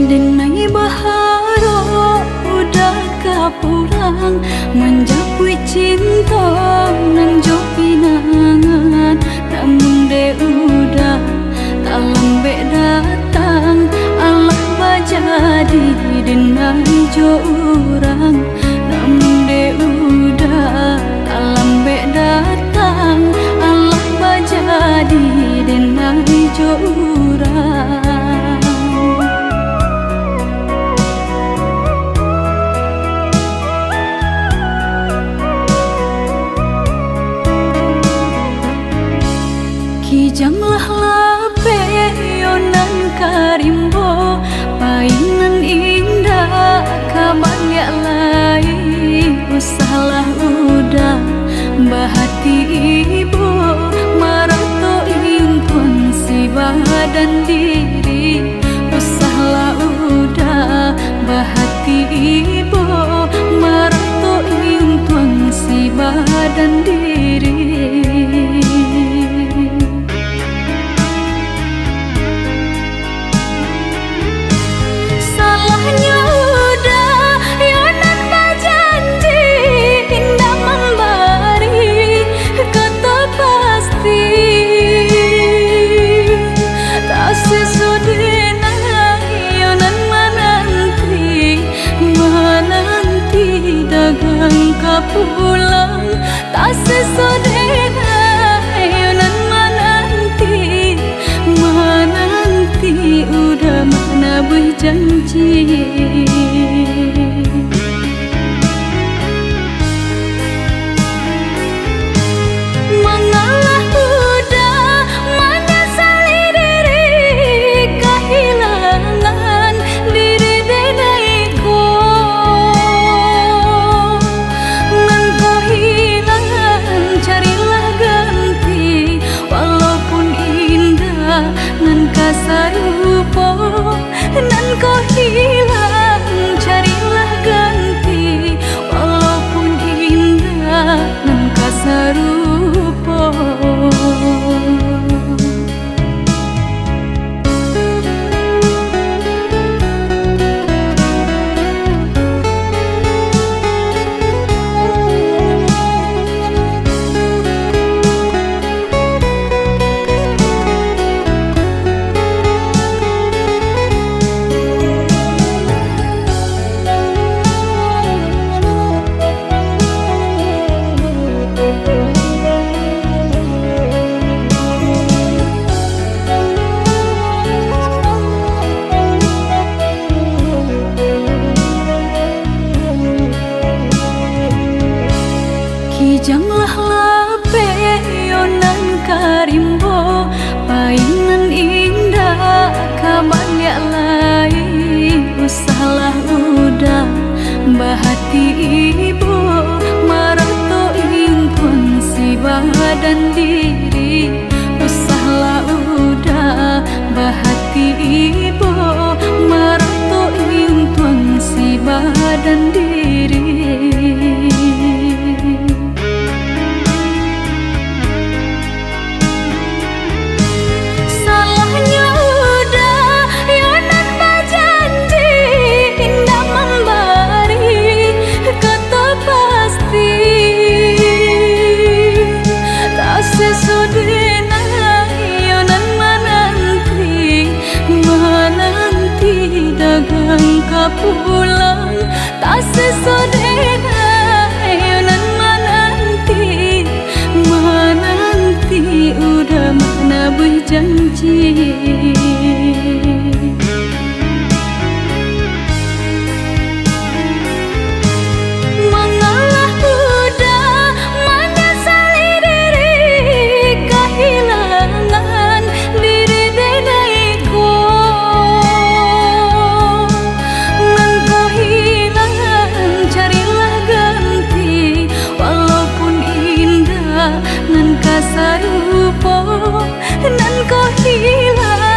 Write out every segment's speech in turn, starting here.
Denai baharo udah kapurang menjapui cinta nan jo pinangan, namun de udah tak lambe datang Allah bajadi denai jo urang, namun de udah tak lambe datang Allah bajadi denai jo urang. Kijanglah lape yonan karimbo painan indah kabalya lai usahlah udah bahati ibu marato impun si badan diri usahlah udah bahati ibu marato impun si badan diri. Pulang tak sesodena yonan menanti udah mana berjanji. Mengalah udah menyesali diri kehilangan diri denaiku. Nan kasarupo nan kau hilang carilah ganti walaupun indah nan kasarupo. Kijanglah lape yonan karimbo painan indah kabalya lai usahlah udah bahati ibu marato impun si badan diri usahlah udah bahati ibu marato impun si badan diri. Pulang tak sesodena yonan menanti udah mana berjanji. Mengalah udah menyesali diri kehilangan diri denaiku. Nan kasarupo nan kau hilang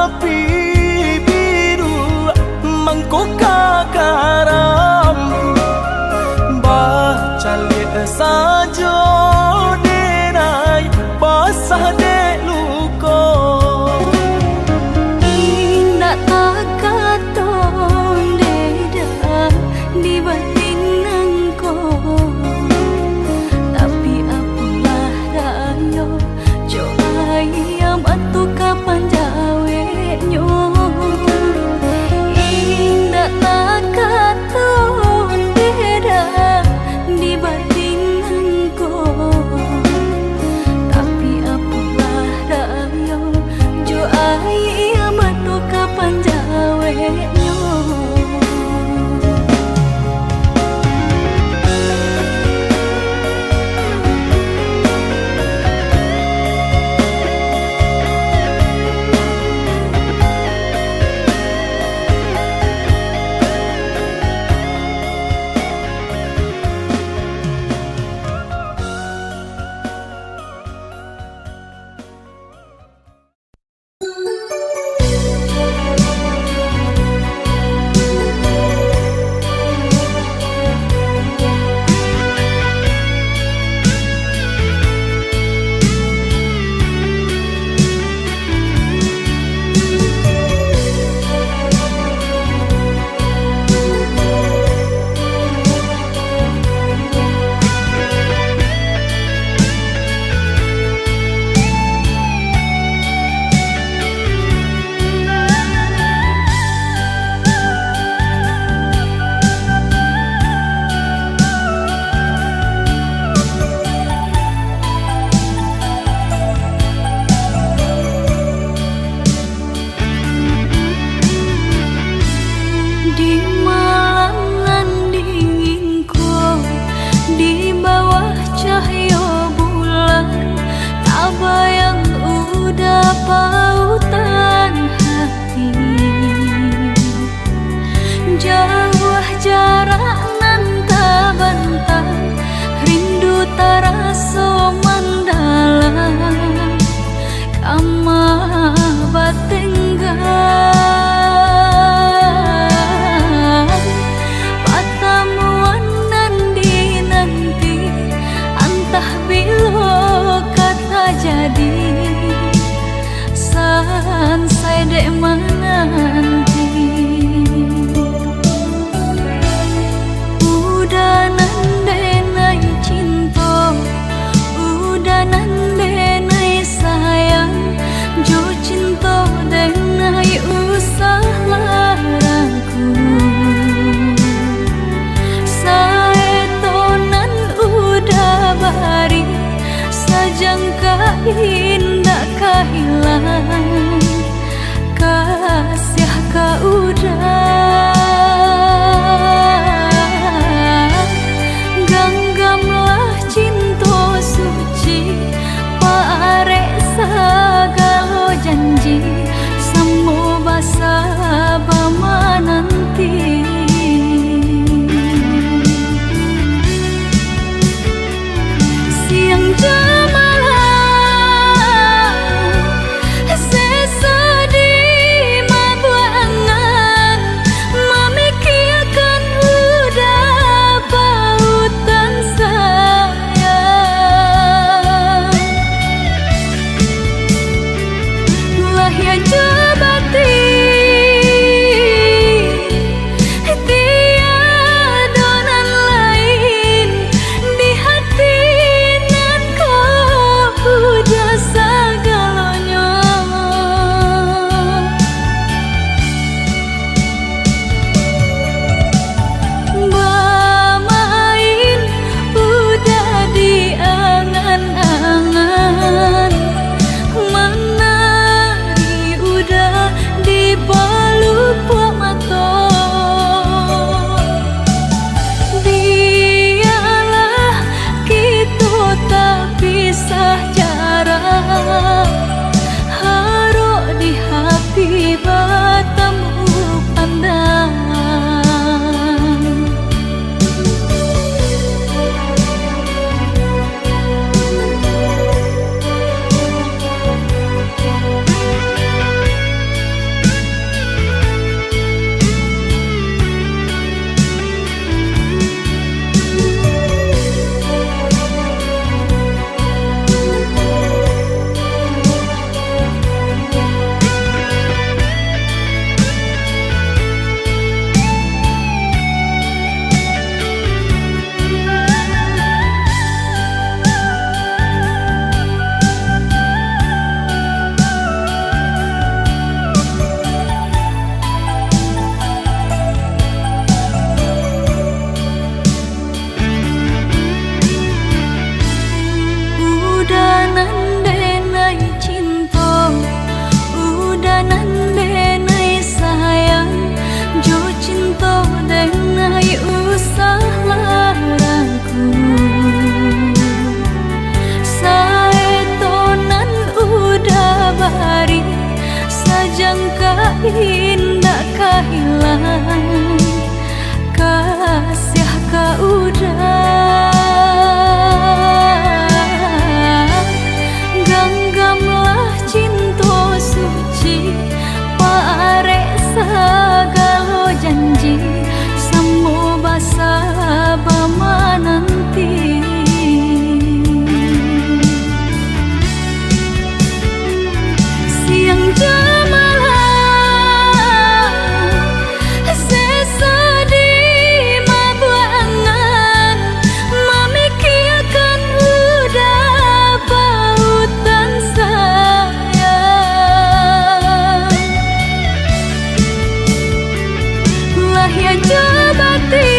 api biru mangkok karam baca lihat saja denai basah dek luko indah tak katon deda di batin nangko tapi apalah rayo jo ayam atu kapan jawe nyo indah tak katon deda di batin nangko tapi apalah rayo jo ayam atu kapan jawe nyo sangka indah kehilangan kasih kau udah genggamlah cinta suci parek segala janji semua basa bama nanti siang jamalah sesedih mabuangan memikirkan udah pautan sayang lah ya jabati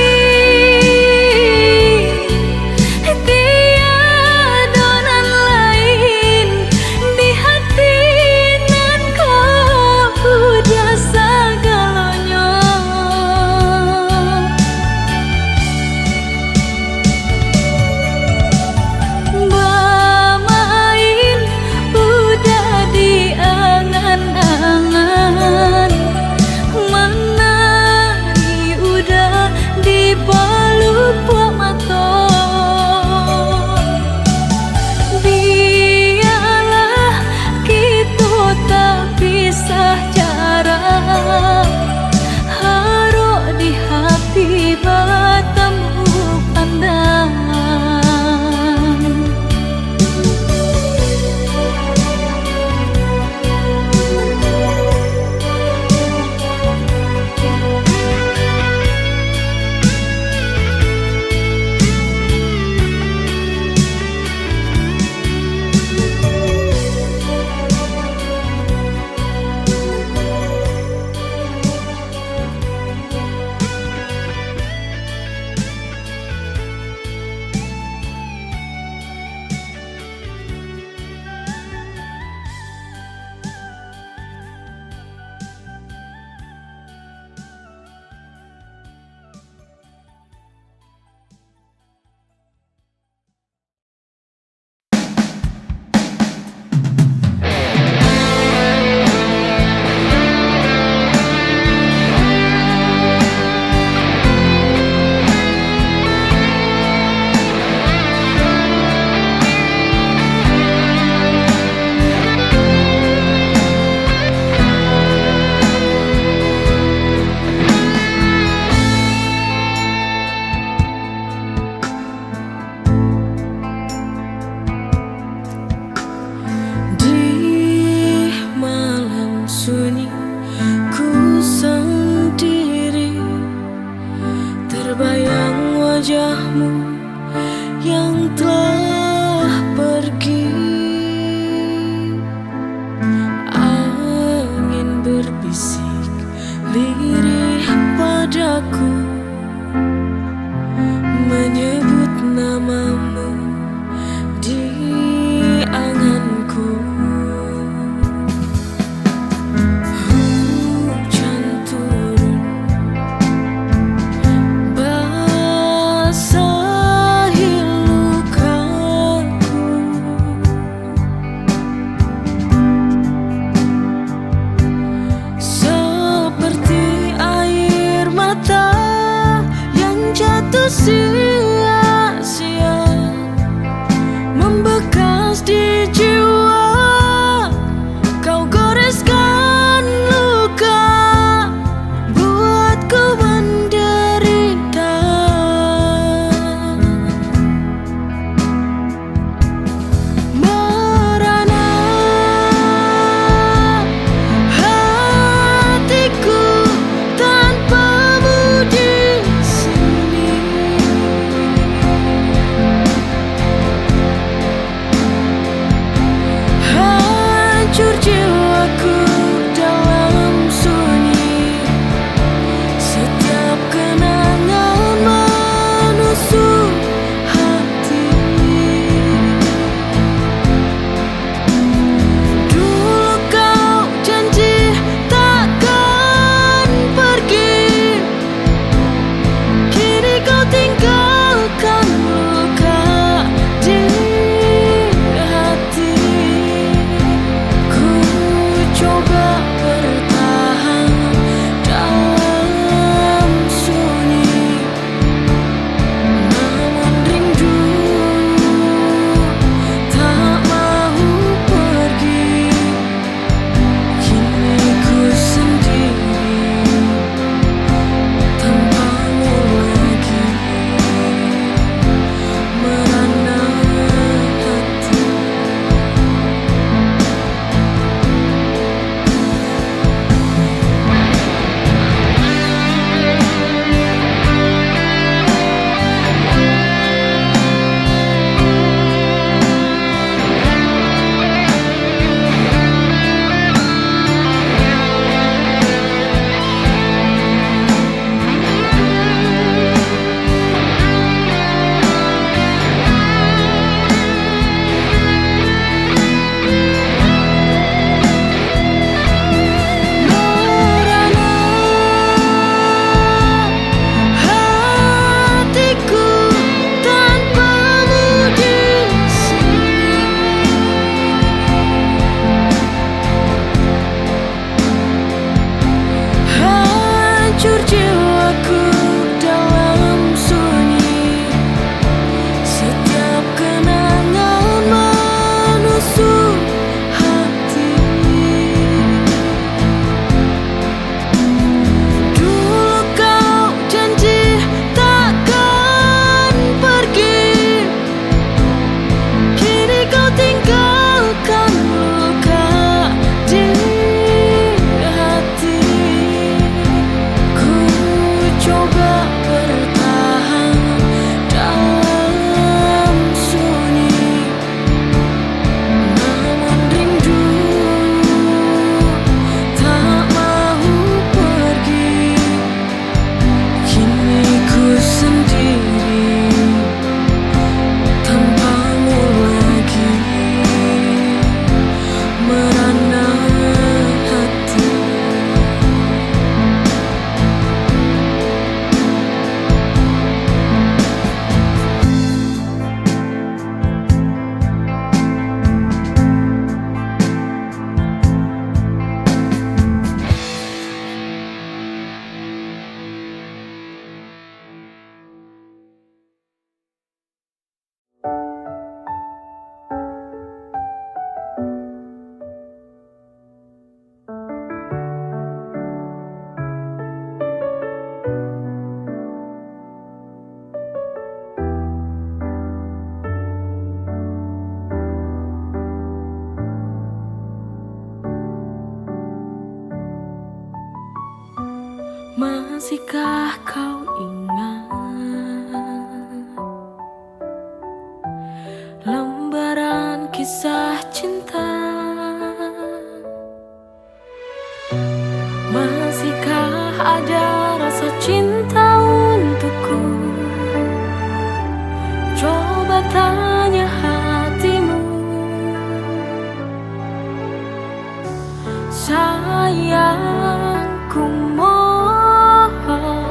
Basah hancur jiwaku dalam sunyi. Setiap kenangan menusuk hati. Dulu kau janji takkan pergi, kini kau tinggalkan luka di hati. Ku coba bertahan dalam sunyi, namun rindu tak mau pergi. Kini ku sendiri tanpamu lagi, merana hati. Masihkah kau ingat lembaran kisah cinta? Masihkah ada rasa cinta untukku? Coba tanya hatimu. Sayangku, mohon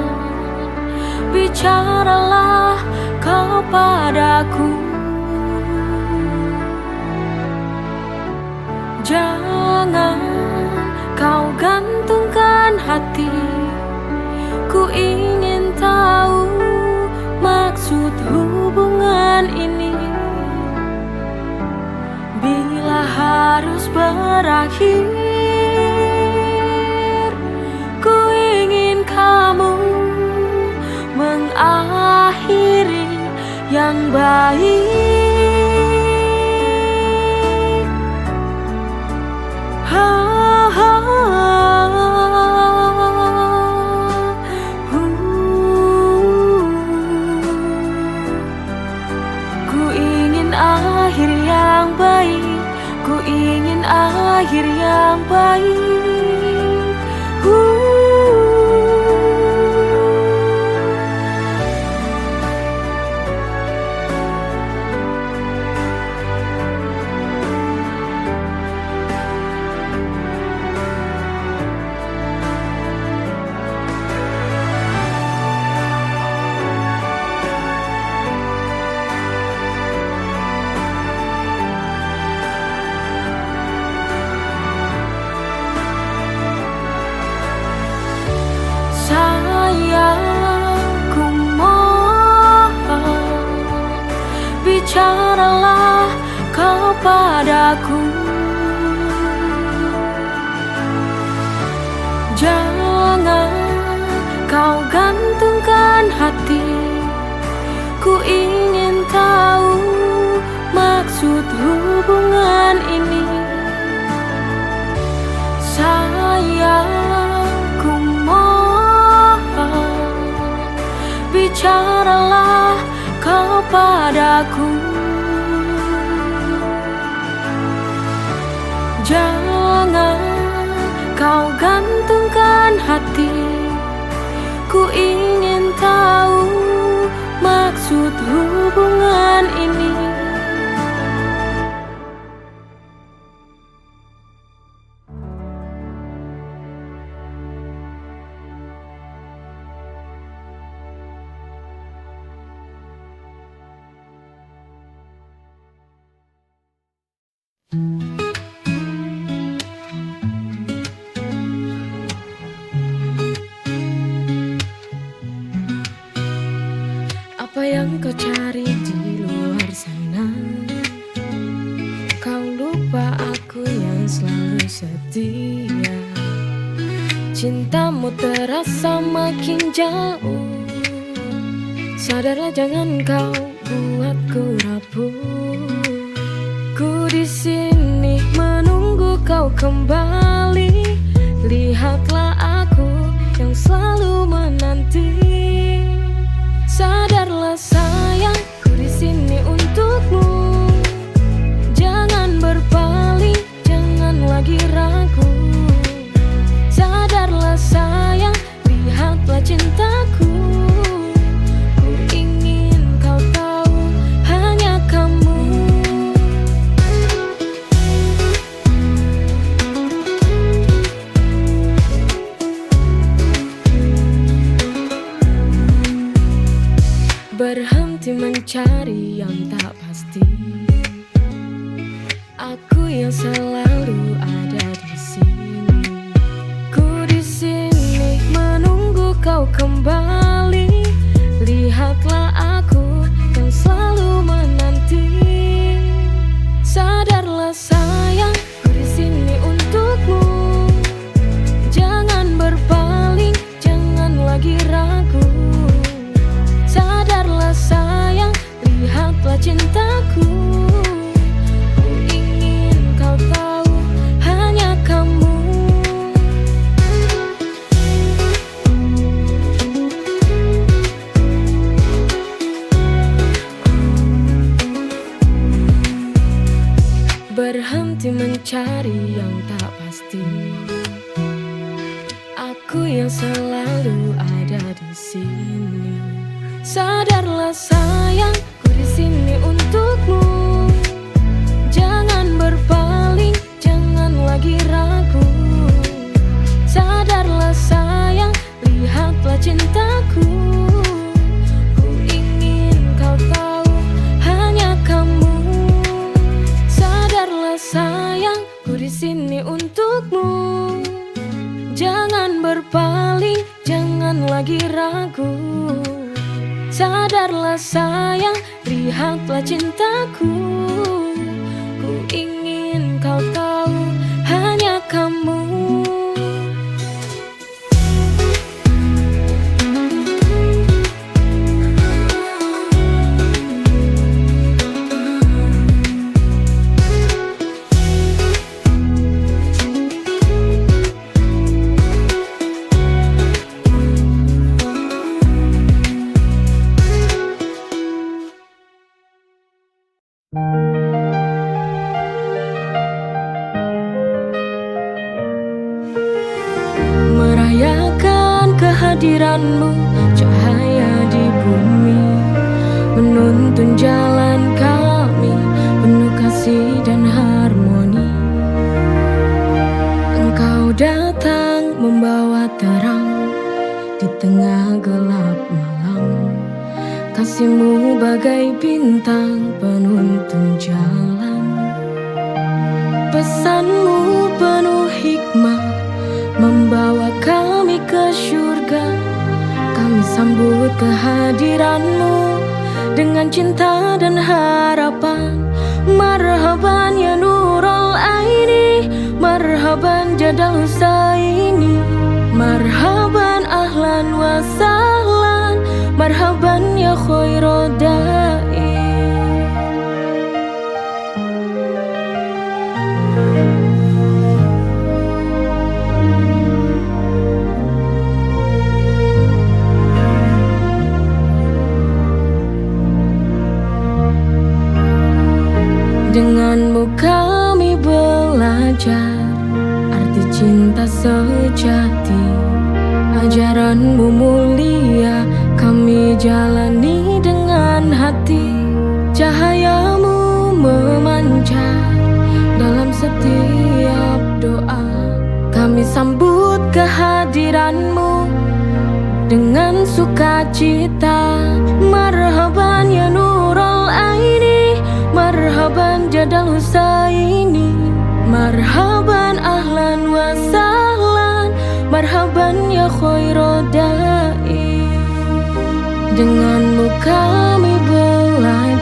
bicaralah kau padaku. Jangan kau gantungkan hati. Ku ingin tahu maksud hubungan ini. Bila harus berakhir, ku ingin kamu mengakhiri yang baik. Ku ingin akhir yang baik. Ku ingin akhir yang baik. Sayangku, mohon bicaralah kau padaku. Jangan kau gantungkan hati. Ku ingin tahu maksud hubungan ini. Sayangku, mohon bicaralah kau padaku. Jangan kau gantungkan hati. Ku ingin tahu maksud hubungan ini. yang kau cari di luar sana. Kau lupa aku yang selalu setia. Cintamu terasa makin jauh. Sadarlah jangan kau buatku rapuh. Ku di sini menunggu kau kembali. Lihatlah aku yang selalu menanti. Sadarlah sayang, ku di sini untukmu. Jangan berpaling, jangan lagi ragu. Sadarlah sayang, lihatlah cintaku. Ku ingin kau tahu, hanya kamu. Berhenti mencari yang tak pasti. Aku yang selalu ada di sini. Ku di sini menunggu kau kembali. Lihatlah aku yang selalu menanti. Sadarlah sayang, ku di sini untukmu. Jangan berpaling, jangan lagi ragu. Sadarlah sayang, lihatlah cintaku. Ku ingin kau tahu, hanya kamu. Berhenti mencari yang tak pasti. Aku yang selalu ada di sini. Sadarlah sayang, ku di sini untukmu. Jangan berpaling, jangan lagi ragu. Sadarlah sayang, lihatlah cintaku. Ku ingin kau tahu, hanya kamu. Sadarlah sayang, ku di sini untukmu. Jangan berpaling, jangan lagi ragu. Sadarlah sayang, lihatlah cintaku. Ku ingin kau tahu, hanya kamu. Merayakan kehadiranmu, cahaya di bumi, menuntun jalan kami, penuh kasih dan harmoni. Engkau datang membawa terang di tengah gelap malam. Kasih-Mu bagai bintang penuntun jalan. Pesan-Mu penuh hikmah, membawa kami ke syurga. Kami sambut kehadiran-Mu dengan cinta dan harapan. Marhaban ya Nurul Aini, marhaban Jadal Husaini, marhaban ahlan wa sahlan, marhaban ya khairul da'i. Denganmu kami belajar arti cinta sejati. Ajaran-Mu mulia kami jalani dengan hati. Cahaya-Mu memancar dalam setiap doa. Kami sambut kehadiran-Mu dengan sukacita. Marhaban ya Nurul Aini, marhaban Jadal Husaini, marhaban ahlan wa sahlan, marhaban ya khairul da'i. Denganmu kami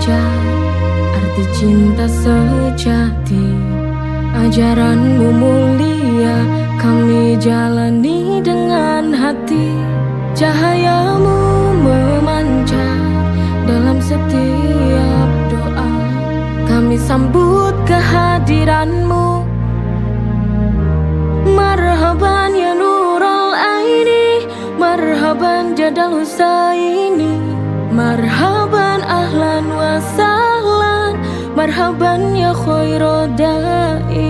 belajar arti cinta sejati. Ajaranmu mulia, kami jalani dengan hati. Cahayamu memancar dalam setiap doa. Kami sambut kehadiranmu. Marhaban ya Nurul Aini, marhaban Jadal Husaini, marhaban ahlan wa sahlan, marhaban ya khairu da'i.